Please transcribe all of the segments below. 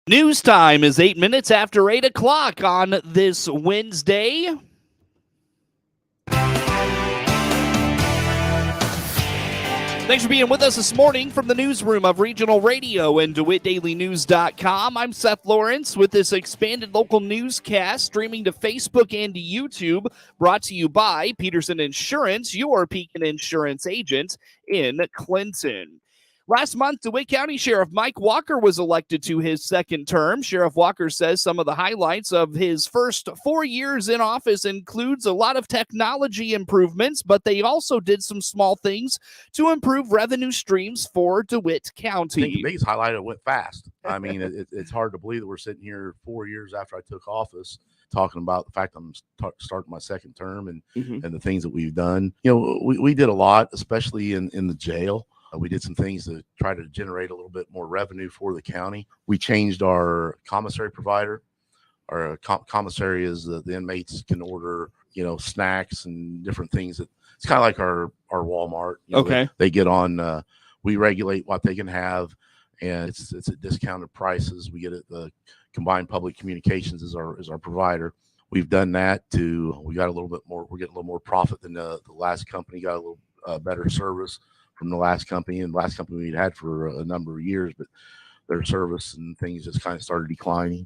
News time is 8 minutes after 8 o'clock on this Wednesday. Thanks for being with us this morning from the newsroom of Regional Radio and DeWittDailyNews.com. I'm Seth Lawrence with this expanded local newscast streaming to Facebook and to YouTube, brought to you by Peterson Insurance, your Pekin Insurance agent in Clinton. Last month, DeWitt County Sheriff Mike Walker was elected to his second term. Sheriff Walker says some of the highlights of his first 4 years in office includes a lot of technology improvements, but they also did some small things to improve revenue streams for DeWitt County. I think the biggest highlight, it went fast. I mean, it's hard to believe that we're sitting here 4 years after I took office talking about the fact I'm starting my second term and the things that we've done. You know, we did a lot, especially in the jail. We did some things to try to generate a little bit more revenue for the county. We changed our commissary provider. Our commissary is the inmates can order, snacks and different things. It's kind of like our Walmart. Okay. They get on. We regulate what they can have, and it's at discounted prices. We get it. The Combined Public Communications is our provider. We've done that we got a little bit more. We're getting a little more profit than the last company. Got a little better service from the last company, and the last company we'd had for a number of years, but their service and things just kind of started declining.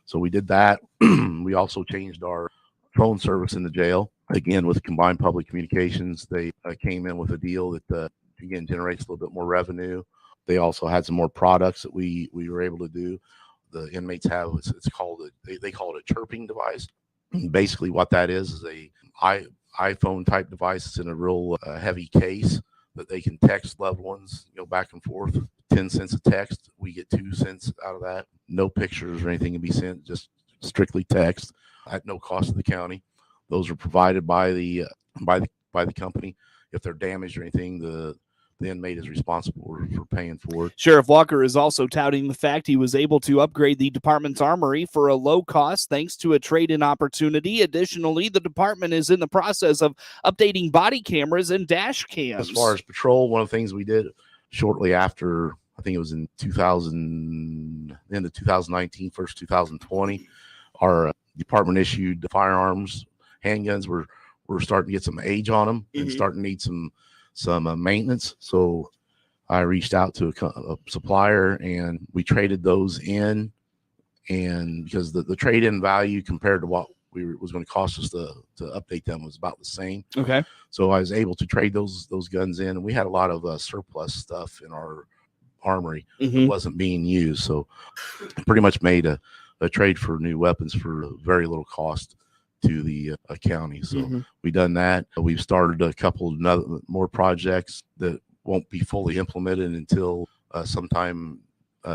So we did that. We also changed our phone service in the jail. Again, with Combined Public Communications, they came in with a deal that, again, generates a little bit more revenue. They also had some more products that we were able to do. The inmates have, it's called, they call it a chirping device. Basically what that is a iPhone type device. It's in a real heavy case that they can text loved ones, back and forth. 10 cents a text. We get 2 cents out of that. No pictures or anything can be sent, just strictly text at no cost to the county. Those are provided by the company. If they're damaged or anything, the inmate is responsible for paying for it. Sheriff Walker is also touting the fact he was able to upgrade the department's armory for a low cost thanks to a trade-in opportunity. Additionally, the department is in the process of updating body cameras and dash cams. As far as patrol, one of the things we did shortly after, I think it was in end of 2019, first 2020, our department issued firearms, handguns. We're starting to get some age on them and starting to need some maintenance. So I reached out to a supplier and we traded those in, and because the trade-in value compared to what was going to cost us to update them was about the same. Okay. So I was able to trade those guns in, and we had a lot of surplus stuff in our armory that wasn't being used. So I pretty much made a trade for new weapons for very little cost to the county. So we've done that. We've started a couple of more projects that won't be fully implemented until sometime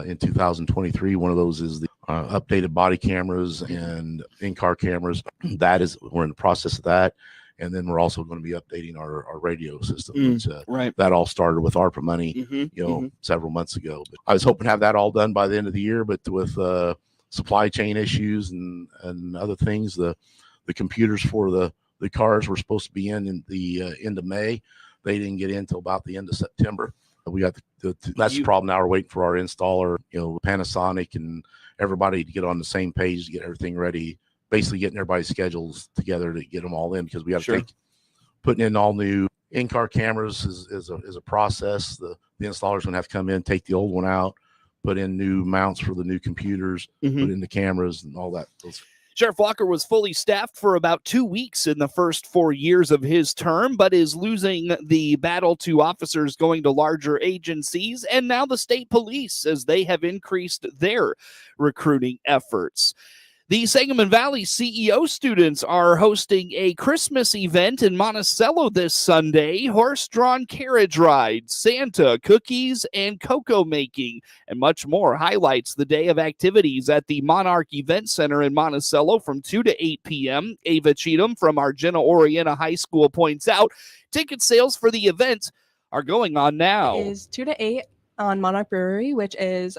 in 2023. One of those is the updated body cameras and in-car cameras. We're in the process of that. And then we're also going to be updating our radio system, which that all started with ARPA money, several months ago. But I was hoping to have that all done by the end of the year, but with supply chain issues and other things, the computers for the cars were supposed to be in the end of May. They didn't get in until about the end of September. We got that's the problem now. We're waiting for our installer, Panasonic and everybody to get on the same page to get everything ready. Basically getting everybody's schedules together to get them all in, because we got to putting in all new in-car cameras is a process. The installer's going to have to come in, take the old one out, put in new mounts for the new computers, put in the cameras and all that. Sheriff Walker was fully staffed for about 2 weeks in the first 4 years of his term, but is losing the battle to officers going to larger agencies and now the state police as they have increased their recruiting efforts. The Sangamon Valley CEO students are hosting a Christmas event in Monticello this Sunday. Horse-drawn carriage rides, Santa, cookies, and cocoa making, and much more highlights the day of activities at the Monarch Event Center in Monticello from 2 to 8 p.m. Ava Cheatham from Argenta Oriena High School points out ticket sales for the event are going on now. It is 2 to 8 on Monarch Brewery, which is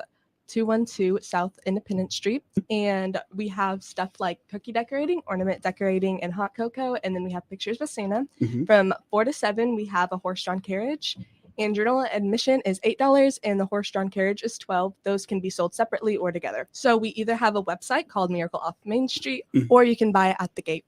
212 South Independence Street. And we have stuff like cookie decorating, ornament decorating, and hot cocoa. And then we have pictures with Santa. From 4 to 7, we have a horse-drawn carriage. And journal admission is $8 and the horse-drawn carriage is $12. Those can be sold separately or together. So we either have a website called Miracle Off Main Street or you can buy it at the gate.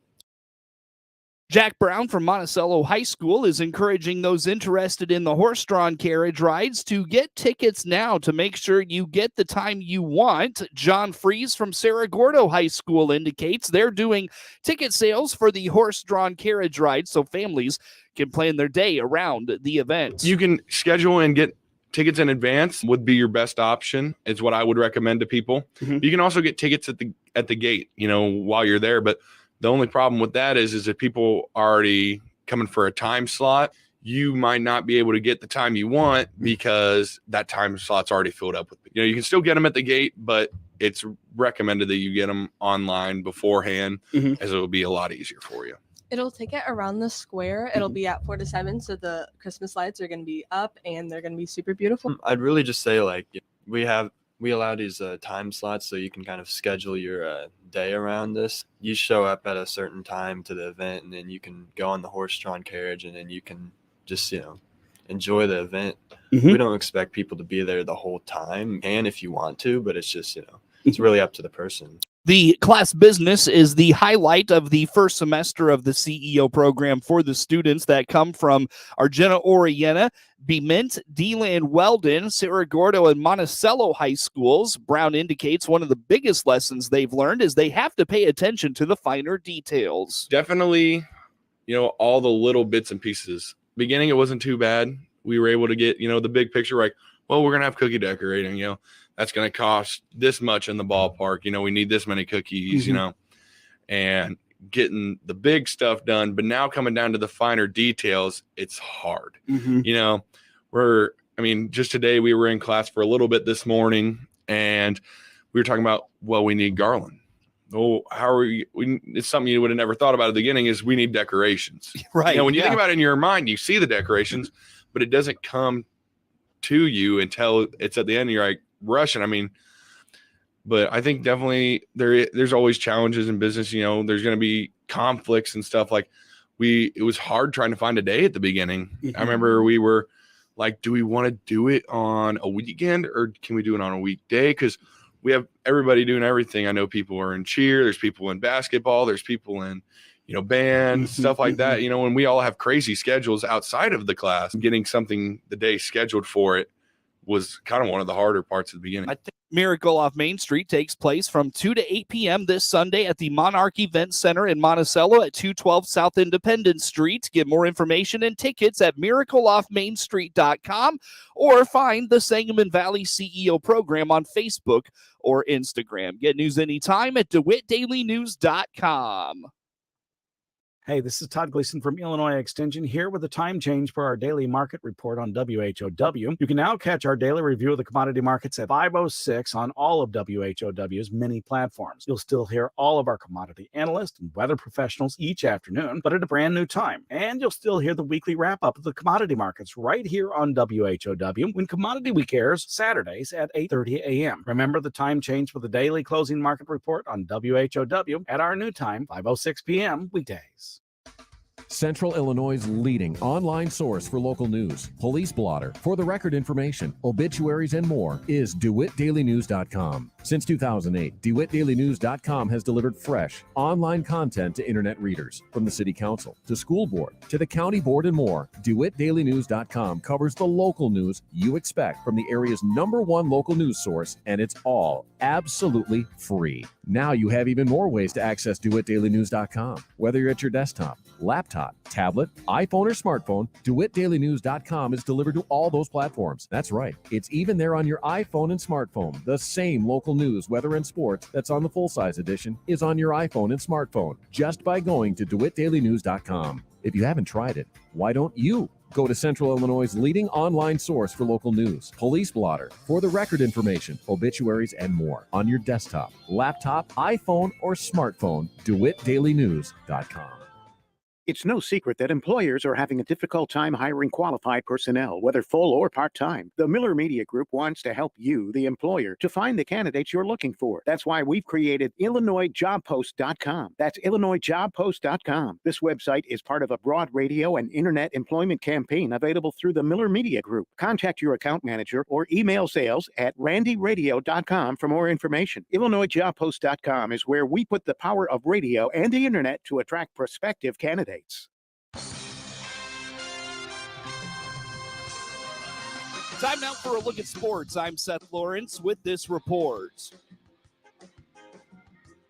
Jack Brown from Monticello High School is encouraging those interested in the horse-drawn carriage rides to get tickets now to make sure you get the time you want. John Fries from Gordo High School indicates they're doing ticket sales for the horse-drawn carriage ride so families can plan their day around the event. You can schedule and get tickets in advance would be your best option. It's what I would recommend to people. You can also get tickets at the gate, while you're there, but the only problem with that is if people are already coming for a time slot, you might not be able to get the time you want because that time slot's already filled up with, you can still get them at the gate, but it's recommended that you get them online beforehand as it will be a lot easier for you. It'll take it around the square. It'll be at 4 to 7. So the Christmas lights are going to be up and they're going to be super beautiful. I'd really just say we allow these time slots so you can kind of schedule your day around this. You show up at a certain time to the event and then you can go on the horse-drawn carriage and then you can just, enjoy the event. We don't expect people to be there the whole time. You can if you want to, but it's just, it's really up to the person. The class business is the highlight of the first semester of the CEO program for the students that come from Argenta Oriena, Bement, DeLand Weldon, Cerro Gordo, and Monticello high schools. Brown indicates one of the biggest lessons they've learned is they have to pay attention to the finer details. Definitely, all the little bits and pieces. Beginning, it wasn't too bad. We were able to get, the big picture, we're going to have cookie decorating, that's going to cost this much in the ballpark. We need this many cookies, and getting the big stuff done. But now coming down to the finer details, it's hard. Just today we were in class for a little bit this morning and we were talking about, we need garland. Oh, how are we? It's something you would have never thought about at the beginning is we need decorations. Right. When you think about it in your mind, you see the decorations, but it doesn't come to you until it's at the end and you're like, rushing. But I think definitely there's always challenges in business. There's going to be conflicts and stuff. It was hard trying to find a day at the beginning. I remember we were like, do we want to do it on a weekend or can we do it on a weekday? Because we have everybody doing everything. I know people are in cheer. There's people in basketball. There's people in, band, stuff like that. And we all have crazy schedules outside of the class. Getting something the day scheduled for it was kind of one of the harder parts at the beginning. I think Miracle Off Main Street takes place from 2 to 8 p.m. this Sunday at the Monarch Event Center in Monticello at 212 South Independence Street. Get more information and tickets at miracleoffmainstreet.com or find the Sangamon Valley CEO program on Facebook or Instagram. Get news anytime at DeWittDailyNews.com. Hey, this is Todd Gleason from Illinois Extension here with a time change for our daily market report on WHOW. You can now catch our daily review of the commodity markets at 5:06 on all of WHOW's many platforms. You'll still hear all of our commodity analysts and weather professionals each afternoon, but at a brand new time. And you'll still hear the weekly wrap-up of the commodity markets right here on WHOW when Commodity Week airs Saturdays at 8:30 a.m. Remember the time change for the daily closing market report on WHOW at our new time, 5:06 p.m. weekdays. Central Illinois' leading online source for local news, police blotter, for the record information, obituaries, and more is DeWittDailyNews.com. Since 2008, DeWittDailyNews.com has delivered fresh, online content to internet readers. From the City Council, to School Board, to the County Board, and more, DeWittDailyNews.com covers the local news you expect from the area's #1 local news source, and it's all absolutely free. Now you have even more ways to access DeWittDailyNews.com. Whether you're at your desktop, laptop, tablet, iPhone, or smartphone, DeWittDailyNews.com is delivered to all those platforms. That's right. It's even there on your iPhone and smartphone. The same local news, weather, and sports that's on the full-size edition is on your iPhone and smartphone just by going to DeWittDailyNews.com. If you haven't tried it, why don't you? Go to Central Illinois' leading online source for local news, police blotter, for the record information, obituaries, and more on your desktop, laptop, iPhone, or smartphone, DeWittDailyNews.com. It's no secret that employers are having a difficult time hiring qualified personnel, whether full or part-time. The Miller Media Group wants to help you, the employer, to find the candidates you're looking for. That's why we've created IllinoisJobPost.com. That's IllinoisJobPost.com. This website is part of a broad radio and internet employment campaign available through the Miller Media Group. Contact your account manager or email sales@randyradio.com for more information. IllinoisJobPost.com is where we put the power of radio and the internet to attract prospective candidates. Time now for a look at sports. I'm Seth Lawrence with this report.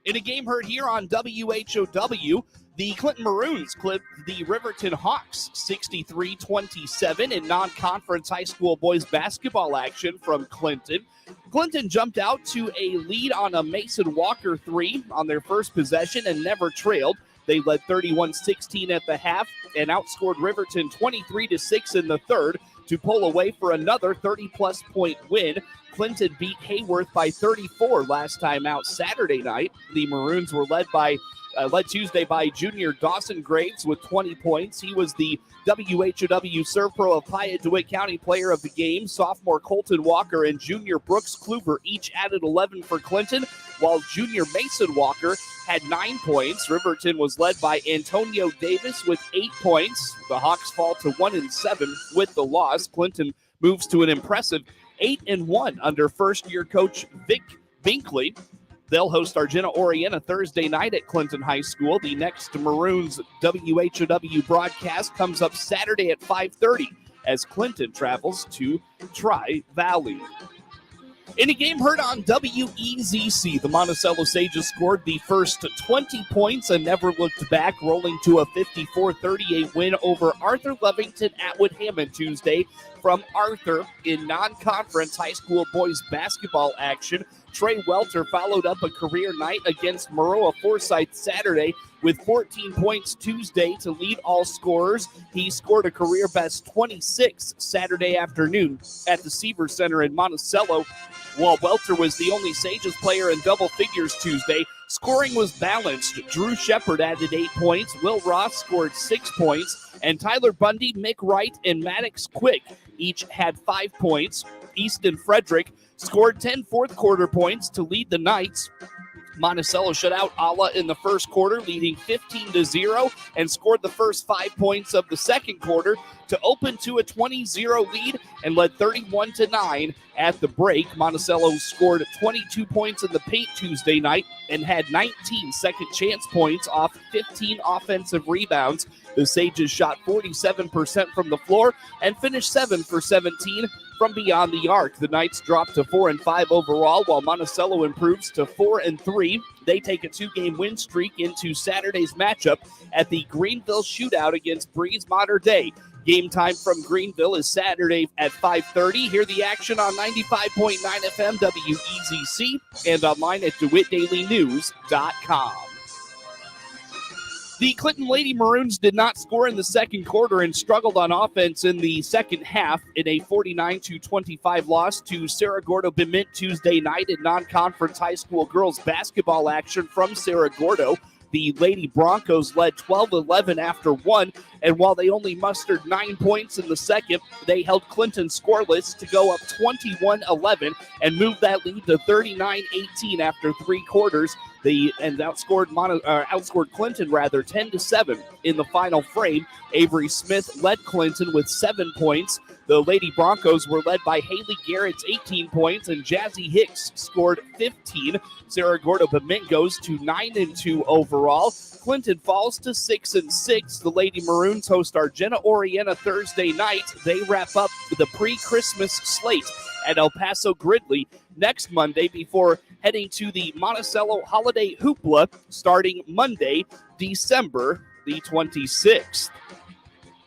In a game heard here on WHOW, the Clinton Maroons clipped the Riverton Hawks 63-27 in non-conference high school boys basketball action from Clinton. Clinton jumped out to a lead on a Mason Walker three on their first possession and never trailed. They led 31-16 at the half and outscored Riverton 23-6 in the third to pull away for another 30-plus point win. Clinton beat Hayworth by 34 last time out Saturday night. The Maroons were led Tuesday by junior Dawson Graves with 20 points. He was the WHOW Serve Pro of Piatt DeWitt County Player of the Game. Sophomore Colton Walker and junior Brooks Kluver each added 11 for Clinton, while junior Mason Walker had 9 points. Riverton was led by Antonio Davis with 8 points. The Hawks fall to 1-7 with the loss. Clinton moves to an impressive 8-1 under first-year coach Vic Binkley. They'll host Argenta Oriena Thursday night at Clinton High School. The next Maroons WHOW broadcast comes up Saturday at 5:30 as Clinton travels to Tri-Valley. In a game heard on WEZC, the Monticello Sages scored the first 20 points and never looked back, rolling to a 54-38 win over Arthur Lovington Atwood Hammond Tuesday from Arthur in non-conference high school boys basketball action. Trey Welter followed up a career night against Maroa Forsyth Saturday with 14 points Tuesday to lead all scorers. He scored a career-best 26 Saturday afternoon at the Seaver Center in Monticello. While Welter was the only Sages player in double figures Tuesday, scoring was balanced. Drew Shepard added 8 points, Will Ross scored 6 points, and Tyler Bundy, Mick Wright, and Maddox Quick each had 5 points. Easton Frederick scored 10 fourth-quarter points to lead the Knights. Monticello shut out ALAH in the first quarter, leading 15-0, and scored the first 5 points of the second quarter to open to a 20-0 lead and led 31-9 at the break. Monticello scored 22 points in the paint Tuesday night and had 19 second-chance points off 15 offensive rebounds. The Sages shot 47% from the floor and finished 7 for 17 from beyond the arc. The Knights dropped to 4-5 overall, while Monticello improves to 4-3. They take a 2-game win streak into Saturday's matchup at the Greenville Shootout against Breeze Mater Dei. Game time from Greenville is Saturday at 5:30. Hear the action on 95.9 FM WEZC and online at DeWittDailyNews.com. The Clinton Lady Maroons did not score in the second quarter and struggled on offense in the second half in a 49-25 loss to Cerro Gordo Bement Tuesday night in non-conference high school girls basketball action from Cerro Gordo. The Lady Broncos led 12-11 after one, and while they only mustered 9 points in the second, they held Clinton scoreless to go up 21-11 and move that lead to 39-18 after 3 quarters. They outscored Clinton 10-7 in the final frame. Avery Smith led Clinton with 7 points. The Lady Broncos were led by Haley Garrett's 18 points, and Jazzy Hicks scored 15. Cerro Gordo Bement goes to 9-2 overall. Clinton falls to 6-6. The Lady Maroons host Argenta Oriena Thursday night. They wrap up the pre-Christmas slate at El Paso Gridley next Monday before heading to the Monticello Holiday Hoopla starting Monday, December the 26th.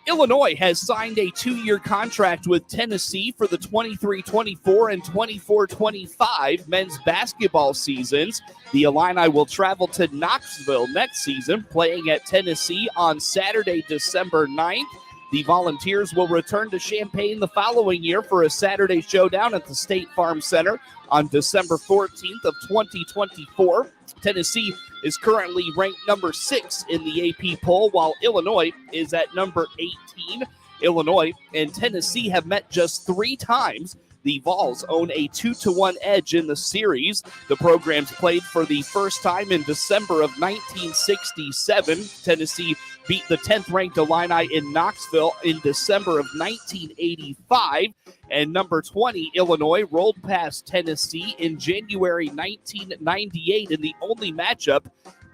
Illinois has signed a 2-year contract with Tennessee for the 23-24 and 24-25 men's basketball seasons. The Illini will travel to Knoxville next season, playing at Tennessee on Saturday, December 9th. The Volunteers will return to Champaign the following year for a Saturday showdown at the State Farm Center on December 14th of 2024. Tennessee is currently ranked number 6 in the AP poll, while Illinois is at number 18. Illinois and Tennessee have met just 3 times. The Vols own a 2-1 edge in the series. The programs played for the first time in December of 1967. Tennessee beat the 10th-ranked Illini in Knoxville in December of 1985. And number 20, Illinois, rolled past Tennessee in January 1998 in the only matchup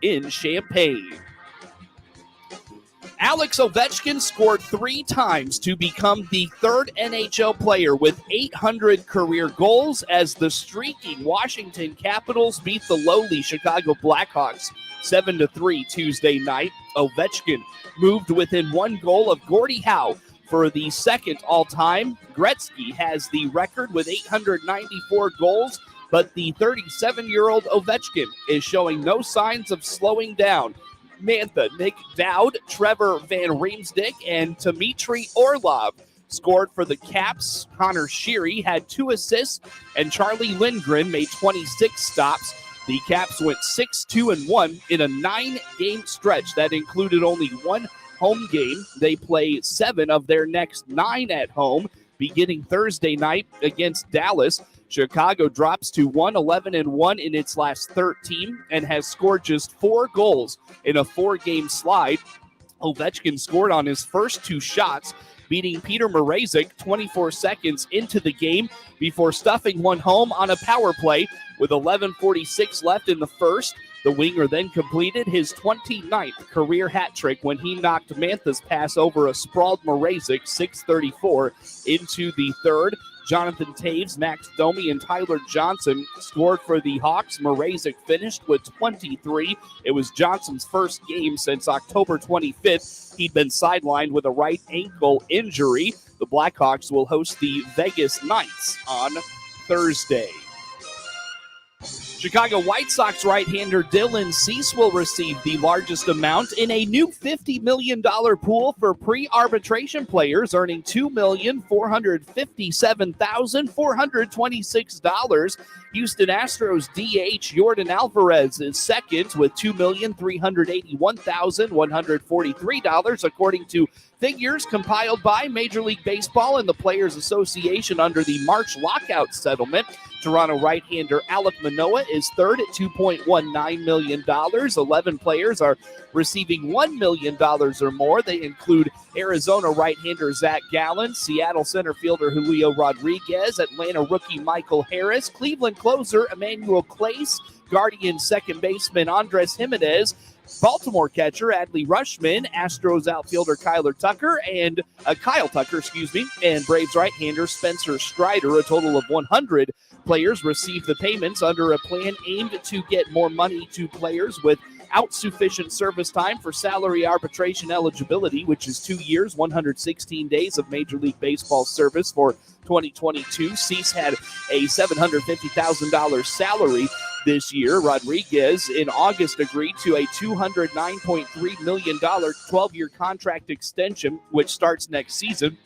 in Champaign. Alex Ovechkin scored 3 times to become the 3rd NHL player with 800 career goals as the streaking Washington Capitals beat the lowly Chicago Blackhawks 7-3 Tuesday night. Ovechkin moved within 1 goal of Gordie Howe for the 2nd all-time. Gretzky has the record with 894 goals, but the 37-year-old Ovechkin is showing no signs of slowing down. Mantha, Nick Dowd, Trevor Van Riemsdyk, and Dmitry Orlov scored for the Caps. Connor Sheary had 2 assists, and Charlie Lindgren made 26 stops. The Caps went 6-2-1 in a 9-game stretch that included only 1 home game. They play 7 of their next 9 at home, beginning Thursday night against Dallas. Chicago drops to 1-11-1 in its last 13 and has scored just 4 goals in a 4-game slide. Ovechkin scored on his first 2 shots, beating Peter Mrazek 24 seconds into the game before stuffing one home on a power play with 11:46 left in the first. The winger then completed his 29th career hat trick when he knocked Mantha's pass over a sprawled Mrazek 6:34 into the third. Jonathan Taves, Max Domi, and Tyler Johnson scored for the Hawks. Mrazek finished with 23. It was Johnson's first game since October 25th. He'd been sidelined with a right ankle injury. The Blackhawks will host the Vegas Knights on Thursday. Chicago White Sox right-hander Dylan Cease will receive the largest amount in a new $50 million pool for pre-arbitration players, earning $2,457,426. Houston Astros DH Yordan Alvarez is second with $2,381,143, according to figures compiled by Major League Baseball and the Players Association under the March lockout settlement. Toronto right-hander Alek Manoah is third at $2.19 million. 11 players are receiving $1 million or more. They include Arizona right-hander Zach Gallen, Seattle center fielder Julio Rodriguez, Atlanta rookie Michael Harris, Cleveland closer Emmanuel Clace, Guardians second baseman Andres Jimenez, Baltimore catcher Adley Rutschman, Astros outfielder Kyle Tucker, and Braves right-hander Spencer Strider. A total of 100 players received the payments under a plan aimed to get more money to players without sufficient service time for salary arbitration eligibility, which is 2 years, 116 days of Major League Baseball service for 2022. Cease had a $750,000 salary this year. Rodriguez in August agreed to a $209.3 million 12-year contract extension, which starts next season,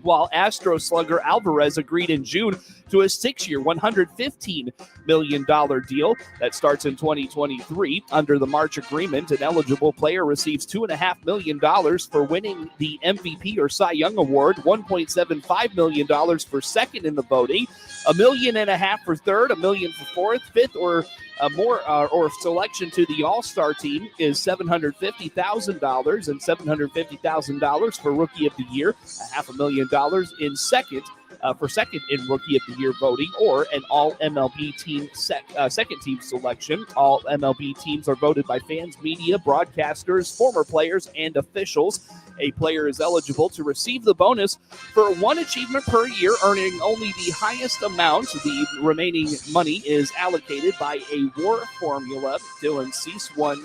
while Astro slugger Alvarez agreed in June to a 6-year, $115 million deal that starts in 2023. Under the March agreement, an eligible player receives $2.5 million for winning the MVP or Cy Young Award, $1.75 million for second in the voting, $1.5 million for third, $1 million for fourth, fifth, or or selection to the All-Star team is $750,000 and $750,000 for Rookie of the Year, $500,000 in second in Rookie of the Year voting, or an All-MLB team second team selection. All MLB teams are voted by fans, media, broadcasters, former players, and officials. A player is eligible to receive the bonus for 1 achievement per year, earning only the highest amount. The remaining money is allocated by a WAR formula. Dylan Cease was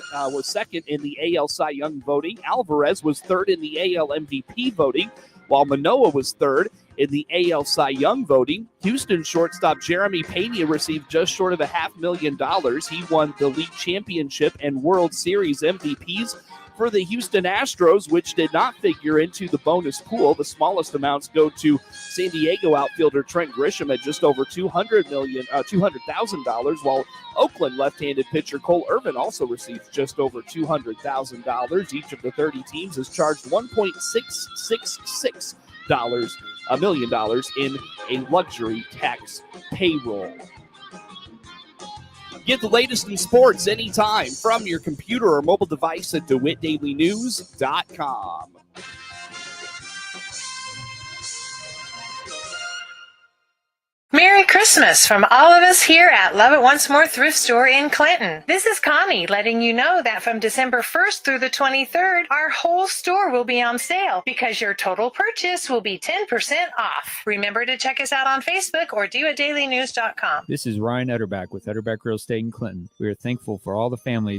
second in the AL Cy Young voting. Alvarez was third in the AL MVP voting, while Manoah was third in the AL Cy Young voting. Houston shortstop Jeremy Pena received just short of $500,000. He won the league championship and World Series MVPs For the Houston Astros, which did not figure into the bonus pool, the smallest amounts go to San Diego outfielder Trent Grisham at just over $200,000, while Oakland left-handed pitcher Cole Irvin also receives just over $200,000. Each of the 30 teams is charged $1.666 $1 million in a luxury tax payroll. Get the latest in sports anytime from your computer or mobile device at DeWittDailyNews.com. Merry Christmas from all of us here at Love It Once More Thrift Store in Clinton. This is Connie letting you know that from December 1st through the 23rd, our whole store will be on sale because your total purchase will be 10% off. Remember to check us out on Facebook or DeWittDailyNews.com. This is Ryan Utterback with Utterback Real Estate in Clinton. We are thankful for all the families